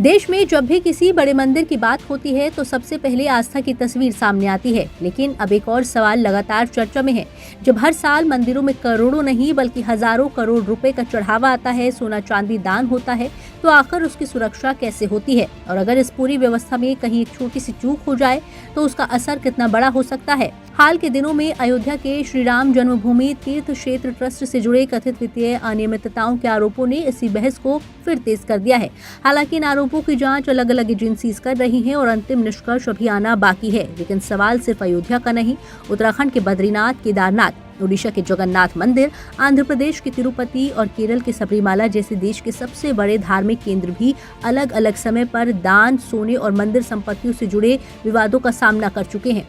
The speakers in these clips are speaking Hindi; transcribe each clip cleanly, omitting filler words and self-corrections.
देश में जब भी किसी बड़े मंदिर की बात होती है तो सबसे पहले आस्था की तस्वीर सामने आती है। लेकिन अब एक और सवाल लगातार चर्चा में है। जब हर साल मंदिरों में करोड़ों नहीं बल्कि हजारों करोड़ रुपए का चढ़ावा आता है, सोना चांदी दान होता है, तो आखिर उसकी सुरक्षा कैसे होती है? और अगर इस पूरी व्यवस्था में कहीं एक छोटी सी चूक हो जाए तो उसका असर कितना बड़ा हो सकता है? हाल के दिनों में अयोध्या के श्री राम जन्मभूमि तीर्थ क्षेत्र ट्रस्ट से जुड़े कथित वित्तीय अनियमितताओं के आरोपों ने इसी बहस को फिर तेज कर दिया है। हालांकि इन आरोपों की जांच अलग अलग एजेंसीज कर रही हैं और अंतिम निष्कर्ष अभी आना बाकी है। लेकिन सवाल सिर्फ अयोध्या का नहीं, उत्तराखंड के बद्रीनाथ, केदारनाथ, ओडिशा के जगन्नाथ मंदिर, आंध्र प्रदेश के तिरुपति और केरल के सबरीमाला जैसे देश के सबसे बड़े धार्मिक केंद्र भी अलग अलग समय पर दान, सोने और मंदिर संपत्तियों से जुड़े विवादों का सामना कर चुके हैं।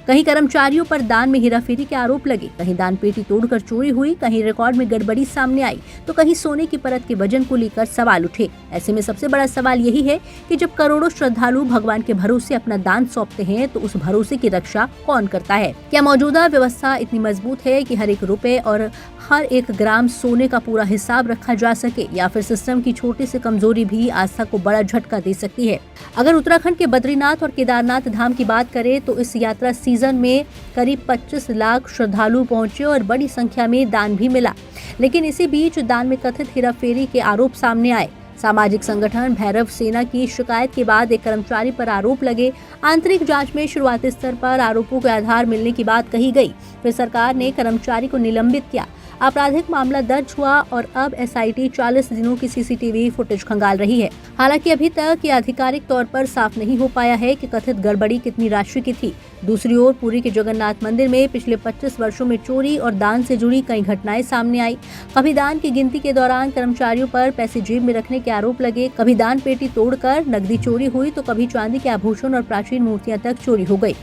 कहीं कर्मचारियों पर दान में हेराफेरी के आरोप लगे, कहीं दान पेटी तोड़कर चोरी हुई, कहीं रिकॉर्ड में गड़बड़ी सामने आई, तो कहीं सोने की परत के वजन को लेकर सवाल उठे। ऐसे में सबसे बड़ा सवाल यही है कि जब करोड़ों श्रद्धालु भगवान के भरोसे अपना दान सौंपते हैं तो उस भरोसे की रक्षा कौन करता है? क्या मौजूदा व्यवस्था इतनी मजबूत है कि हर एक रुपए और हर एक ग्राम सोने का पूरा हिसाब रखा जा सके, या फिर सिस्टम की छोटी सी कमजोरी भी आस्था को बड़ा झटका दे सकती है? अगर उत्तराखंड के बद्रीनाथ और केदारनाथ धाम की बात करें तो इस यात्रा सीजन में करीब 25 लाख श्रद्धालु पहुंचे और बड़ी संख्या में दान भी मिला। लेकिन इसी बीच दान में कथित हेराफेरी के आरोप सामने आए। सामाजिक संगठन भैरव सेना की शिकायत के बाद एक कर्मचारी पर आरोप लगे। आंतरिक जांच में शुरुआती स्तर पर आरोपों के आधार मिलने की बात कही गई। फिर सरकार ने कर्मचारी को निलंबित किया। आपराधिक मामला दर्ज हुआ और अब एसआईटी 40 दिनों की सीसीटीवी फुटेज खंगाल रही है। हालांकि अभी तक ये आधिकारिक तौर पर साफ नहीं हो पाया है कि कथित गड़बड़ी कितनी राशि की थी। दूसरी ओर पुरी के जगन्नाथ मंदिर में पिछले 25 वर्षों में चोरी और दान से जुड़ी कई घटनाएं सामने आई। कभी दान की गिनती के दौरान कर्मचारियों पर पैसे जेब में रखने के आरोप लगे, कभी दान पेटी तोड़कर नकदी चोरी हुई, तो कभी चांदी के आभूषण और प्राचीन मूर्तियां तक चोरी हो गई।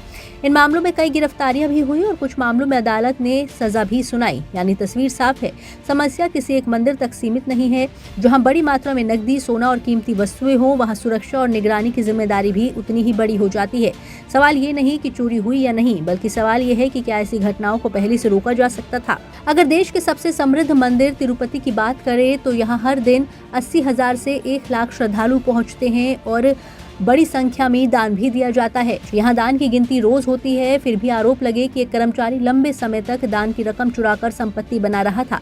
इन मामलों में कई गिरफ्तारियां भी हुई और कुछ मामलों में अदालत ने सजा भी सुनाई। यानी तस्वीर साफ है, समस्या किसी एक मंदिर तक सीमित नहीं है। जहां बड़ी मात्रा में नकदी, सोना और कीमती वस्तुएं हो, वहां सुरक्षा और निगरानी की जिम्मेदारी भी उतनी ही बड़ी हो जाती है। सवाल ये नहीं कि चोरी हुई या नहीं, बल्कि सवाल ये है कि क्या ऐसी घटनाओं को पहले से रोका जा सकता था? अगर देश के सबसे समृद्ध मंदिर तिरुपति की बात करें तो यहाँ हर दिन 80,000 से 1 लाख श्रद्धालु पहुँचते हैं और बड़ी संख्या में दान भी दिया जाता है। यहाँ दान की गिनती रोज होती है। फिर भी आरोप लगे कि एक कर्मचारी लंबे समय तक दान की रकम चुराकर संपत्ति बना रहा था।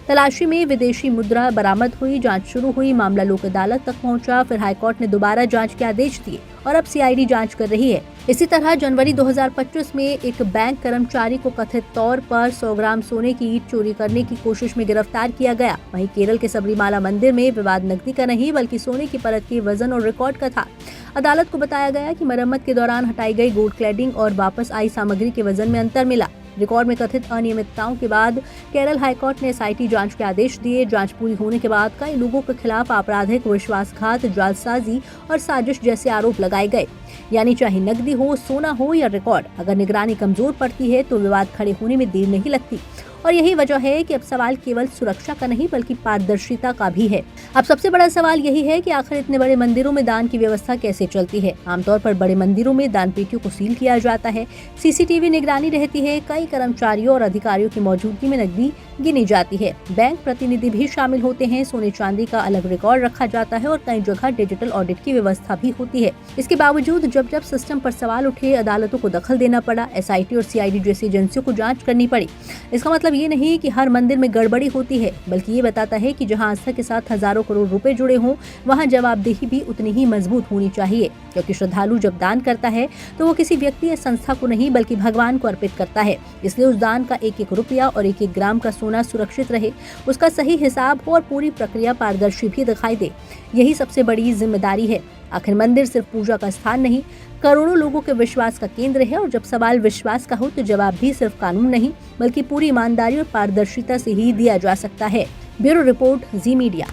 तलाशी में विदेशी मुद्रा बरामद हुई, जांच शुरू हुई, मामला लोक अदालत तक पहुंचा। फिर हाईकोर्ट ने दोबारा जांच के आदेश दिए और अब सीआईडी जांच कर रही है। इसी तरह जनवरी 2025 में एक बैंक कर्मचारी को कथित तौर पर 100 ग्राम सोने की ईंट चोरी करने की कोशिश में गिरफ्तार किया गया। वहीं केरल के सबरीमाला मंदिर में विवाद नकदी का नहीं बल्कि सोने की परत के वजन और रिकॉर्ड का था। अदालत को बताया गया कि मरम्मत के दौरान हटाई गई गोल्ड क्लैडिंग और वापस आई सामग्री के वजन में अंतर मिला। रिकॉर्ड में कथित अनियमितताओं के बाद केरल हाईकोर्ट ने एसआईटी जांच के आदेश दिए। जांच पूरी होने के बाद कई लोगों के खिलाफ आपराधिक, विश्वासघात, जालसाजी और साजिश जैसे आरोप लगाए गए। यानी चाहे नकदी हो, सोना हो या रिकॉर्ड, अगर निगरानी कमजोर पड़ती है तो विवाद खड़े होने में देर नहीं लगती। और यही वजह है कि अब सवाल केवल सुरक्षा का नहीं बल्कि पारदर्शिता का भी है। अब सबसे बड़ा सवाल यही है कि आखिर इतने बड़े मंदिरों में दान की व्यवस्था कैसे चलती है? आमतौर पर बड़े मंदिरों में दान पेटियों को सील किया जाता है, सीसीटीवी निगरानी रहती है, कई कर्मचारियों और अधिकारियों की मौजूदगी में नकदी गिनी जाती है, बैंक प्रतिनिधि भी शामिल होते हैं, सोने चांदी का अलग रिकॉर्ड रखा जाता है और कई जगह डिजिटल ऑडिट की व्यवस्था भी होती है। इसके बावजूद जब सिस्टम पर सवाल उठे, अदालतों को दखल देना पड़ा, एसआईटी और सीआईडी जैसी एजेंसियों को जांच करनी पड़ी। इसका मतलब ये नहीं कि हर मंदिर में गड़बड़ी होती है, बल्कि ये बताता है कि जहां आस्था के साथ हजारों करोड़ रुपए जुड़े हों, वहां जवाबदेही भी उतनी ही मजबूत होनी चाहिए। क्योंकि श्रद्धालु जब दान करता है तो वो किसी व्यक्ति या संस्था को नहीं बल्कि भगवान को अर्पित करता है। इसलिए उस दान का एक एक रुपया और एक एक ग्राम का सोना सुरक्षित रहे, उसका सही हिसाब हो और पूरी प्रक्रिया पारदर्शी भी दिखाई दे। यही सबसे बड़ी जिम्मेदारी है। आखिर मंदिर सिर्फ पूजा का स्थान नहीं, करोड़ों लोगों के विश्वास का केंद्र है। और जब सवाल विश्वास का हो तो जवाब भी सिर्फ कानून नहीं बल्कि पूरी ईमानदारी और पारदर्शिता से ही दिया जा सकता है। ब्यूरो रिपोर्ट, जी मीडिया।